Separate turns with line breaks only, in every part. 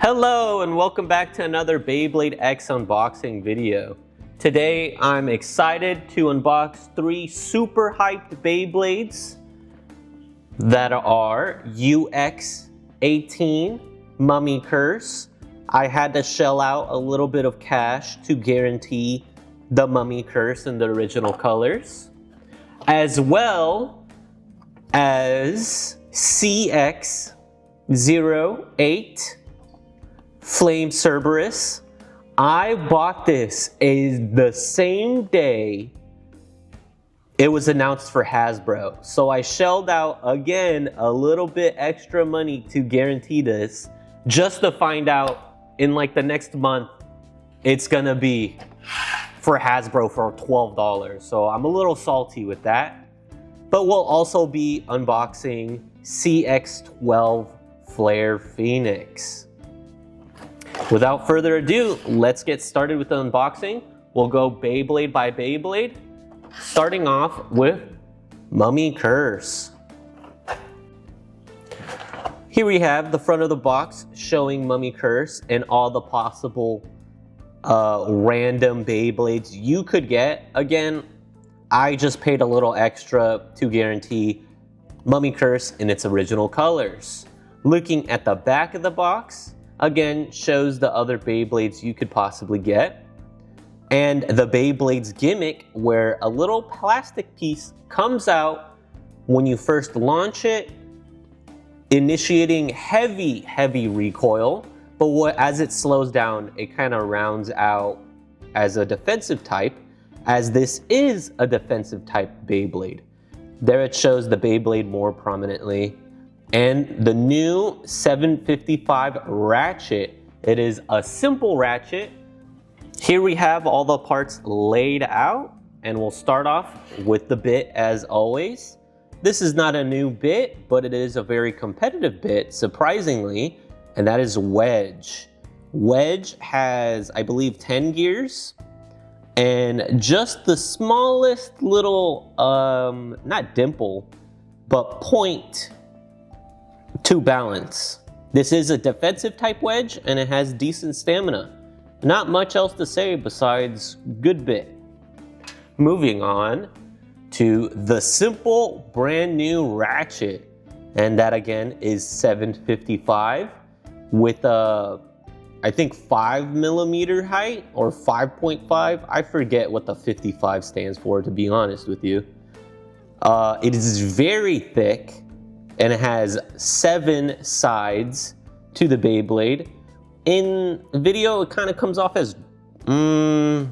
Hello and welcome back to another Beyblade X unboxing video. Today I'm excited to unbox three super hyped Beyblades that are UX18 Mummy Curse. I had to shell out a little bit of cash to guarantee the Mummy Curse in the original colors, as well as CX08 Flame Cerberus. I bought this the same day it was announced for Hasbro. So I shelled out again a little bit extra money to guarantee this, just to find out in like the next month it's gonna be for Hasbro for $12. So I'm a little salty with that. But we'll also be unboxing CX12 Flare Phoenix. Without further ado, let's get started with the unboxing. We'll go Beyblade by Beyblade, starting off with Mummy Curse. Here we have the front of the box showing Mummy Curse and all the possible random Beyblades you could get. Again, I just paid a little extra to guarantee Mummy Curse in its original colors. Looking at the back of the box, again, shows the other Beyblades you could possibly get. And the Beyblade's gimmick, where a little plastic piece comes out when you first launch it, initiating heavy recoil. But as it slows down, it kind of rounds out as a defensive type, as this is a defensive type Beyblade. There it shows the Beyblade more prominently. And the new 755 ratchet. It is a simple ratchet. Here we have all the parts laid out, and we'll start off with the bit as always. This is not a new bit, but it is a very competitive bit, surprisingly, and that is Wedge. Wedge has, I believe, 10 gears, and just the smallest little, not dimple, but point to balance. This is a defensive type wedge and it has decent stamina. Not much else to say besides good bit. Moving on to the simple brand new ratchet, and that again is 755 with a I think 5mm height or 5.5. I forget what the 55 stands for, to be honest with you. It is very thick and it has 7 sides to the Beyblade. In video, it kind of comes off as a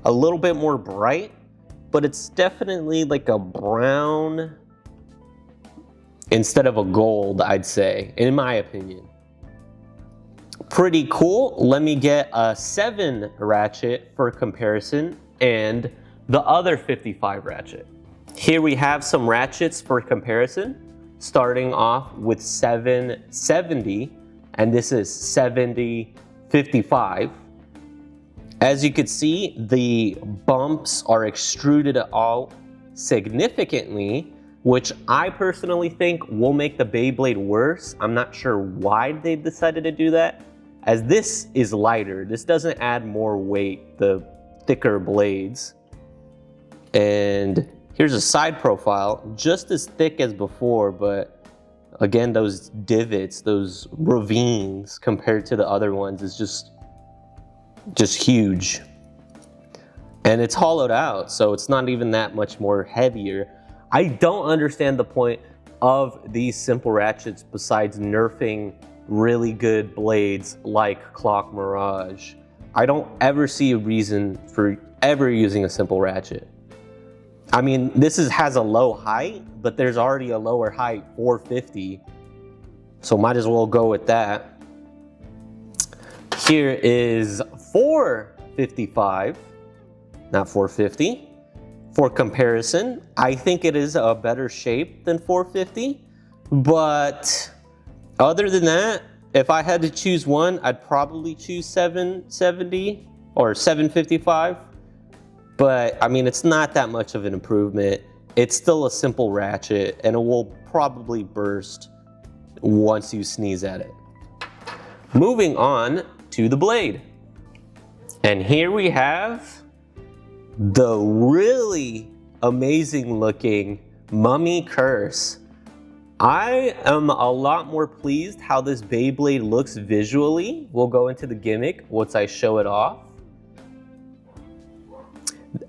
little bit more bright, but it's definitely like a brown instead of a gold, I'd say, in my opinion. Pretty cool. Let me get a 7 ratchet for comparison and the other 55 ratchet. Here we have some ratchets for comparison, starting off with 770, and this is 7055. As you can see, the bumps are extruded out significantly, which I personally think will make the Beyblade worse. I'm not sure why they decided to do that, as this is lighter. This doesn't add more weight, the thicker blades. And here's a side profile, just as thick as before, but again, those divots, those ravines compared to the other ones is just huge. And it's hollowed out, so it's not even that much more heavier. I don't understand the point of these simple ratchets besides nerfing really good blades like Clock Mirage. I don't ever see a reason for ever using a simple ratchet. I mean, this has a low height, but there's already a lower height, 450. So might as well go with that. Here is 455, not 450. For comparison, I think it is a better shape than 450. But other than that, if I had to choose one, I'd probably choose 770 or 755. But I mean, it's not that much of an improvement. It's still a simple ratchet and it will probably burst once you sneeze at it. Moving on to the blade. And here we have the really amazing looking Mummy Curse. I am a lot more pleased how this Beyblade looks visually. We'll go into the gimmick once I show it off.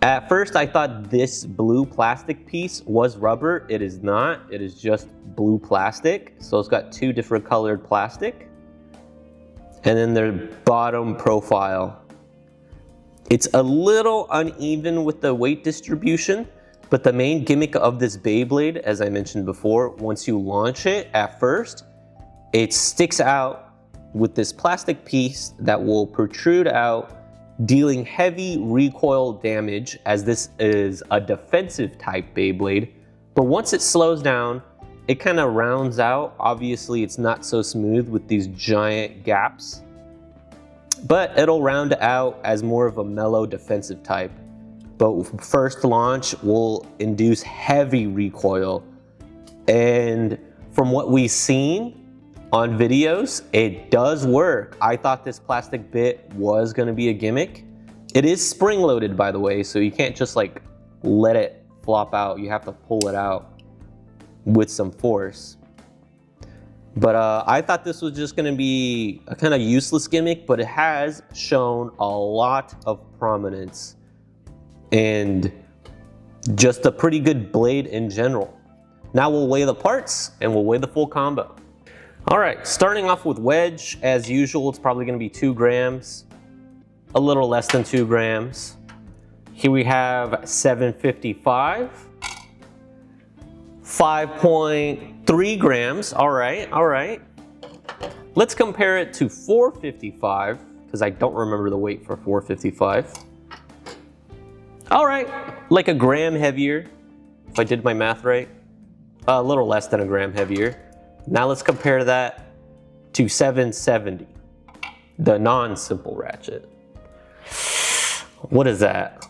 At first I thought this blue plastic piece was rubber. It is not, it is just blue plastic. So it's got two different colored plastic. And then their bottom profile. It's a little uneven with the weight distribution, but the main gimmick of this Beyblade, as I mentioned before, once you launch it at first, it sticks out with this plastic piece that will protrude out, dealing heavy recoil damage, as this is a defensive type Beyblade. But once it slows down, it kind of rounds out. Obviously, it's not so smooth with these giant gaps, but it'll round out as more of a mellow defensive type. But first launch will induce heavy recoil. And from what we've seen on videos, it does work. I thought this plastic bit was gonna be a gimmick. It is spring loaded, by the way, so you can't just like let it flop out. You have to pull it out with some force. But I thought this was just gonna be a kind of useless gimmick, but it has shown a lot of prominence and just a pretty good blade in general. Now we'll weigh the parts and we'll weigh the full combo. All right, starting off with wedge, as usual, it's probably gonna be 2 grams, a little less than 2 grams. Here we have 755. 5.3 grams, all right. Let's compare it to 455, because I don't remember the weight for 455. All right, like a gram heavier, if I did my math right. A little less than a gram heavier. Now let's compare that to 770, the non-simple ratchet. What is that?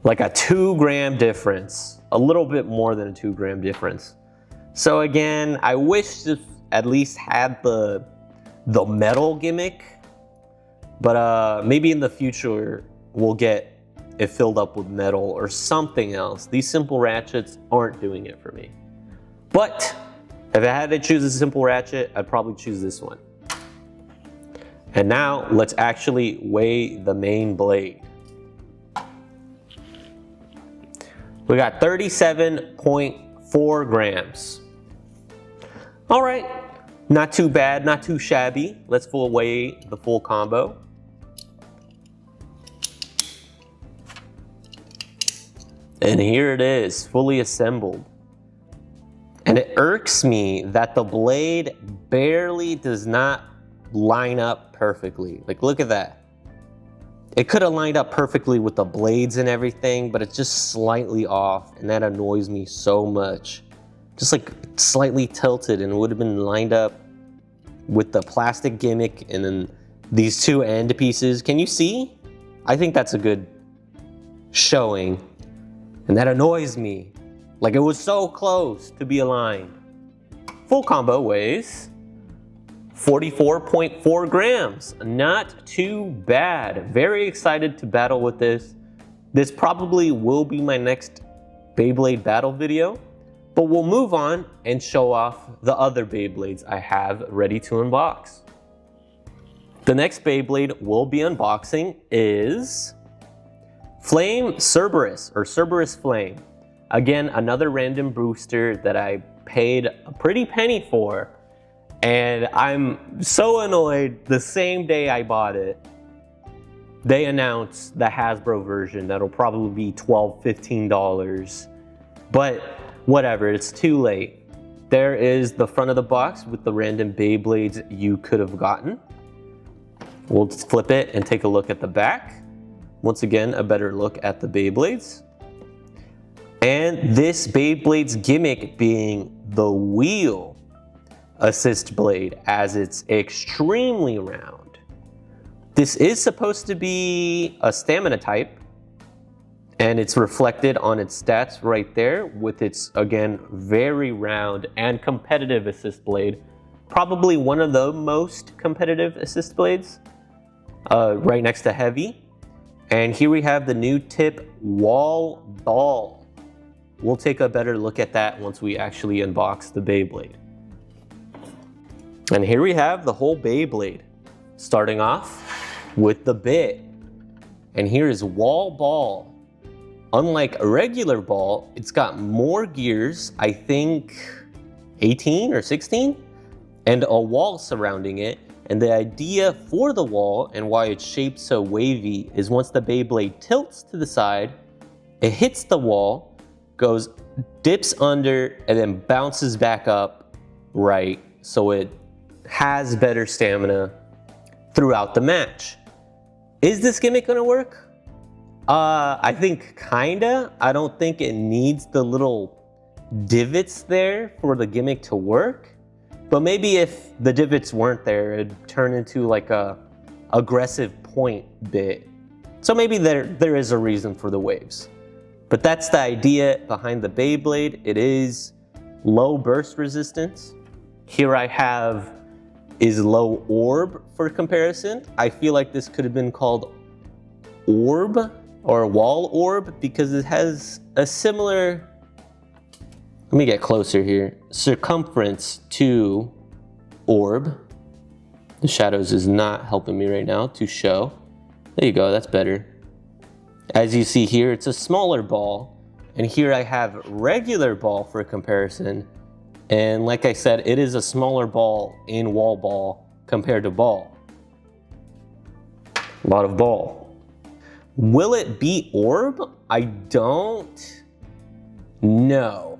Like a 2 gram difference. A little bit more than a 2 gram difference. So again, I wish this at least had the metal gimmick, but maybe in the future we'll get it filled up with metal or something else. These simple ratchets aren't doing it for me. But if I had to choose a simple ratchet, I'd probably choose this one. And now let's actually weigh the main blade. We got 37.4 grams. All right, not too bad, not too shabby. Let's full weigh the full combo. And here it is, fully assembled. And it irks me that the blade barely does not line up perfectly. Like, look at that. It could have lined up perfectly with the blades and everything, but it's just slightly off, and that annoys me so much. Just like slightly tilted, and it would have been lined up with the plastic gimmick and then these 2 end pieces. Can you see? I think that's a good showing, and that annoys me. Like, it was so close to be aligned. Full combo weighs 44.4 grams, not too bad. Very excited to battle with this. This probably will be my next Beyblade battle video, but we'll move on and show off the other Beyblades I have ready to unbox. The next Beyblade we'll be unboxing is Flame Cerberus, or Cerberus Flame. Again, another random booster that I paid a pretty penny for. And I'm so annoyed, the same day I bought it, they announced the Hasbro version that'll probably be $12, $15. But whatever, it's too late. There is the front of the box with the random Beyblades you could have gotten. We'll just flip it and take a look at the back. Once again, a better look at the Beyblades. And this Beyblade's gimmick being the wheel assist blade, as it's extremely round. This is supposed to be a stamina type, and it's reflected on its stats right there with its, again, very round and competitive assist blade. Probably one of the most competitive assist blades, right next to heavy. And here we have the new tip wall ball. We'll take a better look at that once we actually unbox the Beyblade. And here we have the whole Beyblade, starting off with the bit. And here is wall ball. Unlike a regular ball, it's got more gears, I think 18 or 16, and a wall surrounding it. And the idea for the wall and why it's shaped so wavy is once the Beyblade tilts to the side, it hits the wall, dips under, and then bounces back up right, so it has better stamina throughout the match. Is this gimmick gonna work? I think kinda. I don't think it needs the little divots there for the gimmick to work. But maybe if the divots weren't there, it'd turn into like a aggressive point bit. So maybe there is a reason for the waves. But that's the idea behind the Beyblade. It is low burst resistance. Here I have is low orb for comparison. I feel like this could have been called orb or wall orb because it has a similar, let me get closer here, circumference to orb. The shadows is not helping me right now to show. There you go, that's better. As you see here, it's a smaller ball, and here I have regular ball for comparison. And like I said, it is a smaller ball in wall ball compared to ball. A lot of ball. Will it beat orb? I don't know.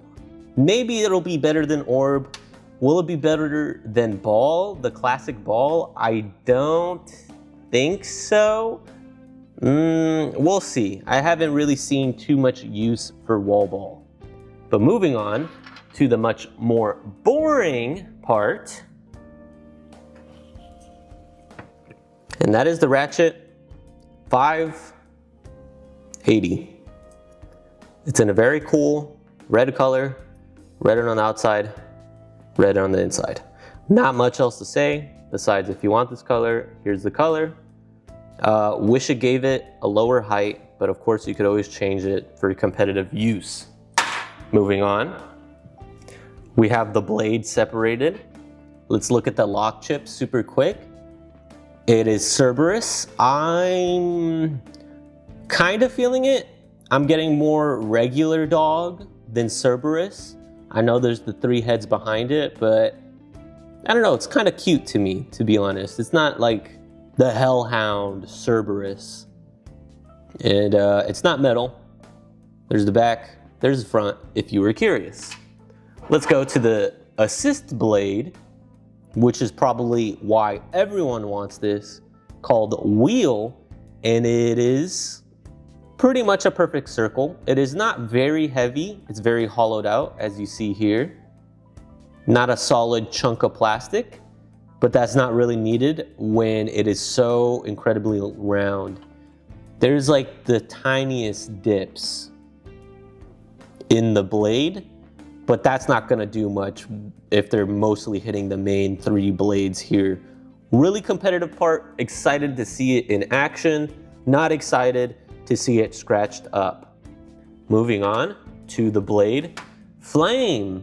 Maybe it'll be better than orb. Will it be better than ball, the classic ball? I don't think so. We'll see. I haven't really seen too much use for wall ball. But moving on to the much more boring part. And that is the Ratchet 580. It's in a very cool red color, red on the outside, red on the inside. Not much else to say besides if you want this color, here's the color. Wish it gave it a lower height, but of course you could always change it for competitive use. Moving on, we have the blade separated. Let's look at the lock chip super quick. It is Cerberus. I'm kind of feeling it. I'm getting more regular dog than Cerberus. I know there's the 3 heads behind it, but I don't know, it's kind of cute to me, to be honest. It's not like the Hellhound Cerberus. And it's not metal. There's the back, there's the front, if you were curious. Let's go to the assist blade, which is probably why everyone wants this, called Wheel, and it is pretty much a perfect circle. It is not very heavy, it's very hollowed out, as you see here. Not a solid chunk of plastic, but that's not really needed when it is so incredibly round. There's like the tiniest dips in the blade, but that's not gonna do much if they're mostly hitting the main 3 blades here. Really competitive part, excited to see it in action, not excited to see it scratched up. Moving on to the blade Flame.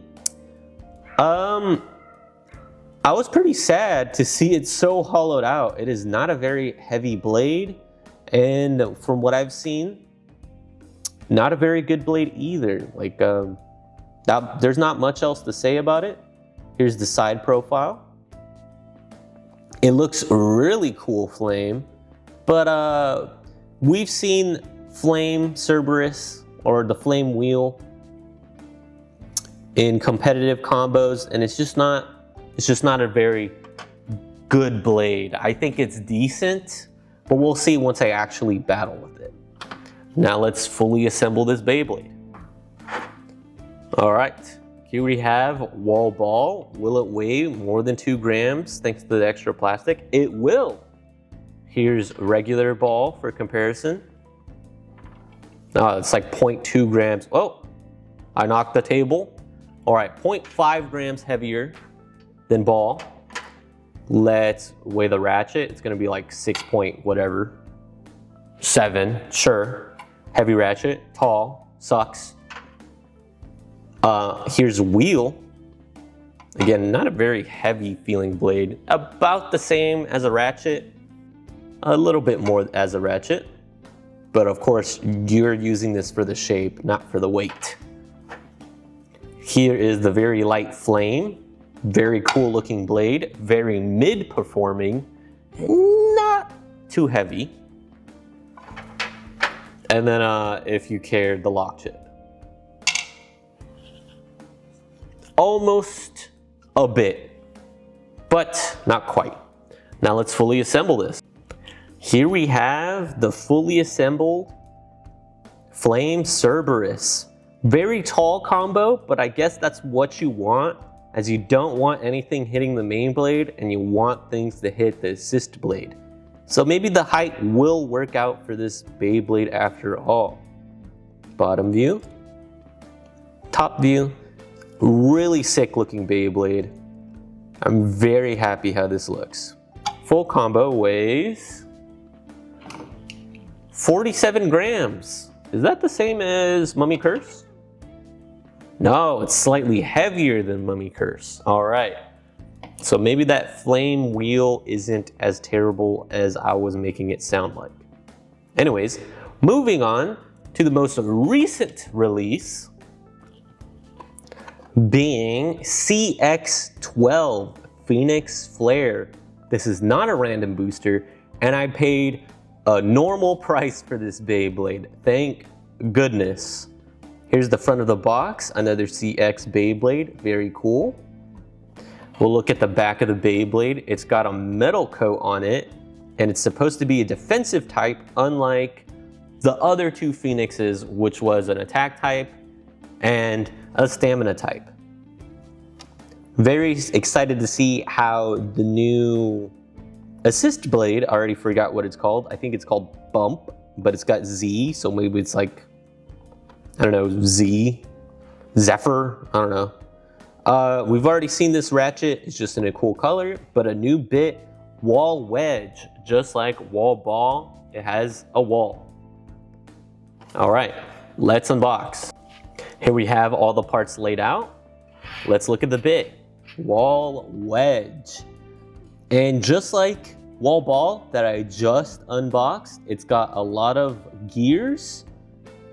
I was pretty sad to see it so hollowed out. It is not a very heavy blade, and from what I've seen, not a very good blade either. Like, there's not much else to say about it. Here's the side profile. It looks really cool, Flame, but we've seen Flame Cerberus or the Flame Wheel in competitive combos, and it's just not a very good blade. I think it's decent, but we'll see once I actually battle with it. Now let's fully assemble this Beyblade. All right, here we have wall ball. Will it weigh more than 2 grams thanks to the extra plastic? It will. Here's regular ball for comparison. Oh, it's like 0.2 grams. Oh, I knocked the table. All right, 0.5 grams heavier then ball. Let's weigh the ratchet. It's gonna be like 6 point whatever. 7, sure. Heavy ratchet, tall, sucks. Here's wheel. Again, not a very heavy feeling blade. About the same as a ratchet. A little bit more as a ratchet. But of course, you're using this for the shape, not for the weight. Here is the very light flame. Very cool looking blade. Very mid performing. Not too heavy. And then if you cared, the lock chip. Almost a bit, but not quite. Now let's fully assemble this. Here we have the fully assembled Flame Cerberus. Very tall combo, but I guess that's what you want, as you don't want anything hitting the main blade and you want things to hit the assist blade. So maybe the height will work out for this Beyblade after all. Bottom view, top view, really sick looking Beyblade. I'm very happy how this looks. Full combo weighs 47 grams. Is that the same as Mummy Curse? No, it's slightly heavier than Mummy Curse. All right. So maybe that flame wheel isn't as terrible as I was making it sound like. Anyways, moving on to the most recent release, being CX12 Phoenix Flare. This is not a random booster, and I paid a normal price for this Beyblade. Thank goodness. Here's the front of the box, another CX Beyblade, very cool. We'll look at the back of the Beyblade. It's got a metal coat on it, and it's supposed to be a defensive type, unlike the other two Phoenixes, which was an attack type and a stamina type. Very excited to see how the new assist blade, I already forgot what it's called. I think it's called Bump, but it's got Z, so maybe it's like, I don't know, Zephyr, I don't know. We've already seen this ratchet, it's just in a cool color, but a new bit, wall wedge, just like wall ball, it has a wall. All right, let's unbox. Here we have all the parts laid out. Let's look at the bit, wall wedge. And just like wall ball that I just unboxed, it's got a lot of gears,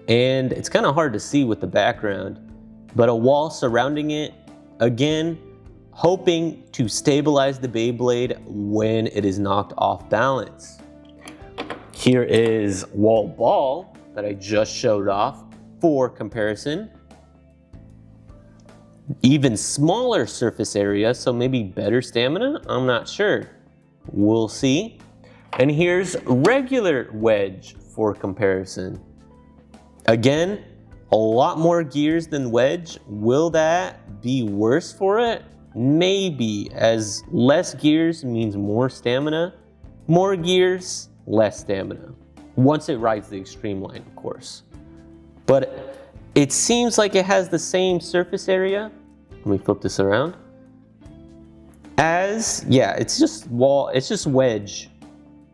and it's kind of hard to see with the background, but a wall surrounding it, again, hoping to stabilize the Beyblade when it is knocked off balance. Here is wall ball that I just showed off for comparison. Even smaller surface area, so maybe better stamina, I'm not sure. We'll see. And here's regular wedge for comparison. Again, a lot more gears than wedge. Will that be worse for it? Maybe, as less gears means more stamina. More gears, less stamina. Once it rides the extreme line, of course. But it seems like it has the same surface area. Let me flip this around. Yeah, it's just wedge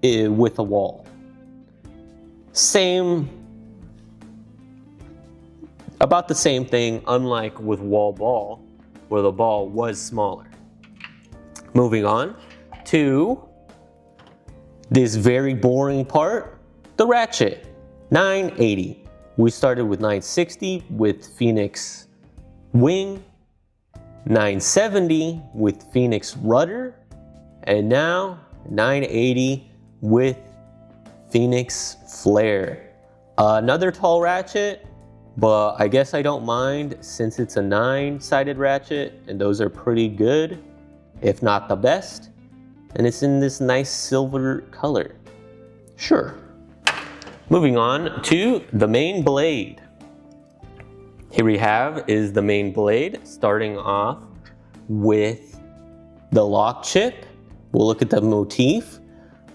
with a wall. About the same thing, unlike with wall ball, where the ball was smaller. Moving on to this very boring part, the ratchet, 980. We started with 960 with Phoenix wing, 970 with Phoenix rudder, and now 980 with Phoenix flare. Another tall ratchet, but I guess I don't mind since it's a 9-sided ratchet, and those are pretty good, if not the best. And it's in this nice silver color. Sure. Moving on to the main blade. Here we have is the main blade, starting off with the lock chip. We'll look at the motif.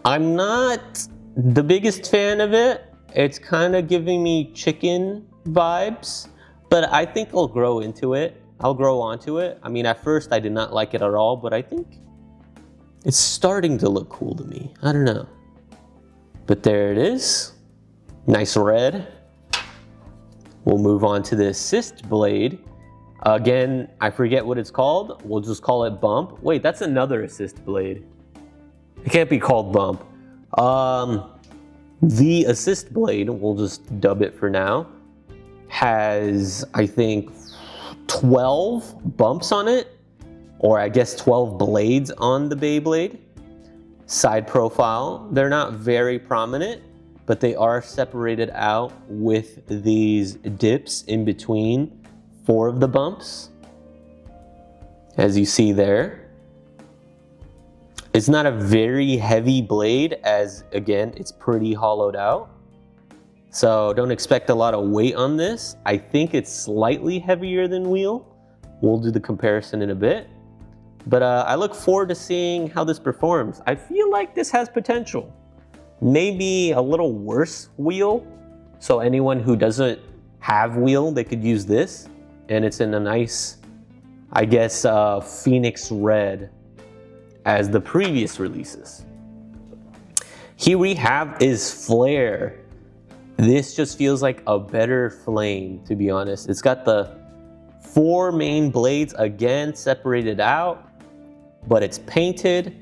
I'm not the biggest fan of it. It's kind of giving me chicken vibes, but I think I'll grow into it. I'll grow onto it. I mean, at first I did not like it at all, but I think it's starting to look cool to me. I don't know. But there it is. Nice red. We'll move on to the assist blade. Again, I forget what it's called. We'll just call it bump. Wait, that's another assist blade. It can't be called bump. The assist blade, we'll just dub it for now, has, I think, 12 bumps on it, or I guess 12 blades on the Beyblade. Side profile, they're not very prominent, but they are separated out with these dips in between 4 of the bumps, as you see there. It's not a very heavy blade, as again, it's pretty hollowed out. So don't expect a lot of weight on this. I think it's slightly heavier than wheel. We'll do the comparison in a bit. But I look forward to seeing how this performs. I feel like this has potential. Maybe a little worse wheel. So anyone who doesn't have wheel, they could use this. And it's in a nice, I guess, Phoenix red as the previous releases. Here we have is Flare. This just feels like a better flame, to be honest. It's got the 4 main blades again separated out, but it's painted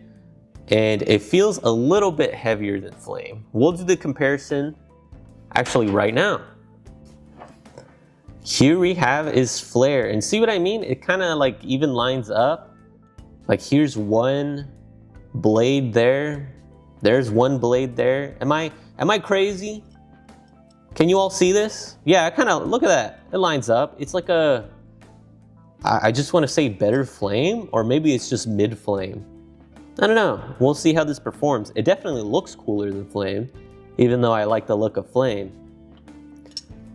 and it feels a little bit heavier than Flame. We'll do the comparison actually right now. Here we have is Flare, and see what I mean? It kind of like even lines up. Like here's one blade there. There's one blade there. Am I crazy? Can you all see this? Yeah, I kind of, look at that. It lines up. It's like a, I just want to say better flame, or maybe it's just mid flame. I don't know. We'll see how this performs. It definitely looks cooler than Flame, even though I like the look of Flame.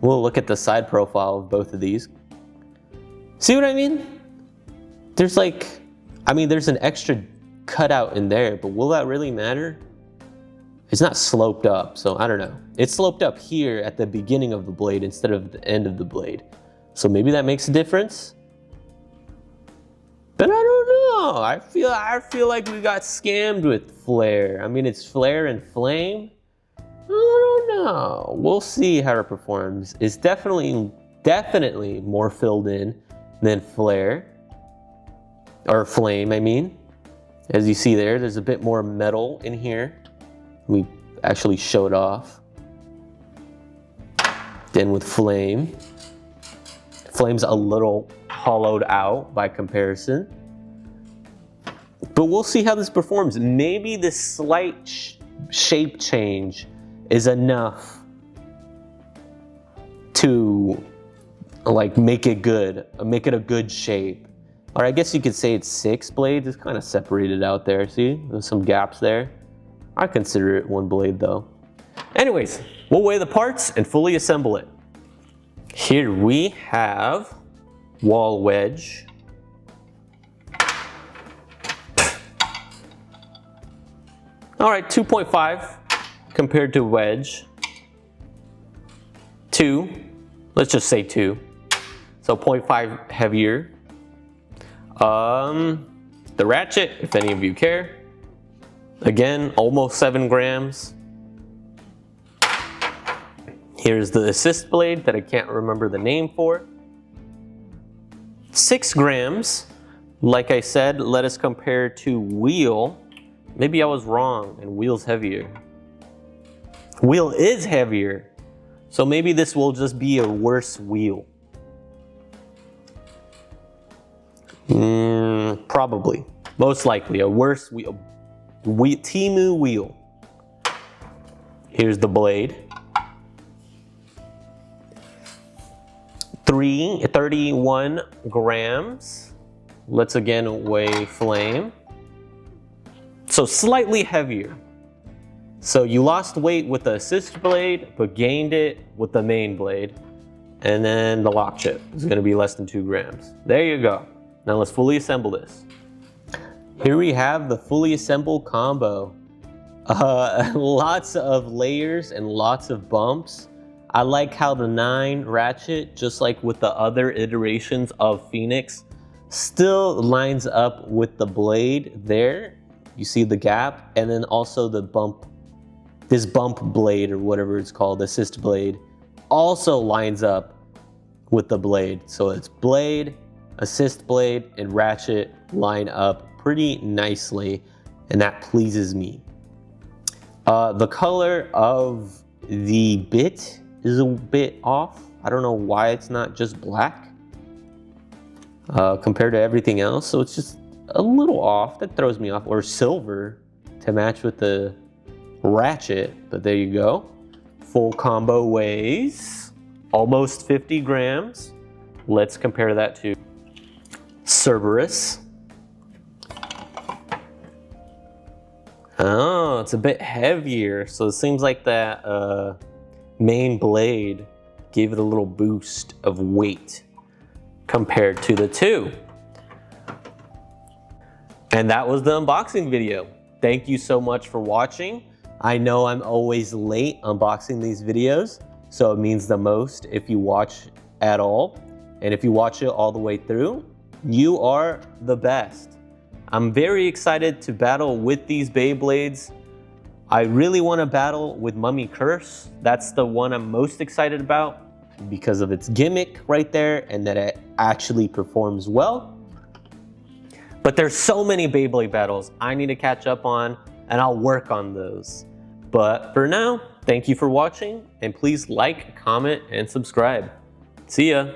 We'll look at the side profile of both of these. See what I mean? There's like, I mean, there's an extra cutout in there, but will that really matter? It's not sloped up, so I don't know. It's sloped up here at the beginning of the blade instead of the end of the blade. So maybe that makes a difference. But I don't know. I feel like we got scammed with Flare. I mean, it's Flare and Flame. I don't know. We'll see how it performs. It's definitely more filled in than Flare. Or Flame, I mean. As you see there's a bit more metal in here. We actually show it off. Then with Flame. Flame's a little hollowed out by comparison. But we'll see how this performs. Maybe this slight shape change is enough to like make it good, make it a good shape. Or I guess you could say it's 6 blades. It's kind of separated out there. See, there's some gaps there. I consider it 1 blade though. Anyways, we'll weigh the parts and fully assemble it. Here we have wall wedge. All right, 2.5 compared to wedge. 2, let's just say 2. So 0.5 heavier. The ratchet, if any of you care. Again, almost 7 grams. Here's the assist blade that I can't remember the name for. 6 grams. Like I said, let us compare to wheel. Maybe I was wrong and wheel's heavier. Wheel is heavier. So maybe this will just be a worse wheel. Probably. Most likely a worse wheel. Timu wheel. Here's the blade. 31 grams. Let's again weigh Flame. So slightly heavier. So you lost weight with the assist blade, but gained it with the main blade. And then the lock chip is gonna be less than 2 grams. There you go. Now let's fully assemble this. Here we have the fully assembled combo. Lots of layers and lots of bumps. I like how the 9 ratchet, just like with the other iterations of Phoenix, still lines up with the blade there. You see the gap, and then also the bump, this bump blade or whatever it's called, assist blade, also lines up with the blade. So it's blade, assist blade, and ratchet line up pretty nicely, and that pleases me. The color of the bit is a bit off. I don't know why it's not just black compared to everything else, so it's just a little off. That throws me off. Or silver to match with the ratchet, but there you go. Full combo weighs almost 50 grams. Let's compare that to Cerberus. Oh, it's a bit heavier, so it seems like that main blade gave it a little boost of weight compared to the 2. And that was the unboxing video. Thank you so much for watching. I know I'm always late unboxing these videos, so it means the most if you watch at all. And if you watch it all the way through, you are the best. I'm very excited to battle with these Beyblades. I really want to battle with Mummy Curse. That's the one I'm most excited about because of its gimmick right there and that it actually performs well. But there's so many Beyblade battles I need to catch up on, and I'll work on those. But for now, thank you for watching, and please like, comment, and subscribe. See ya.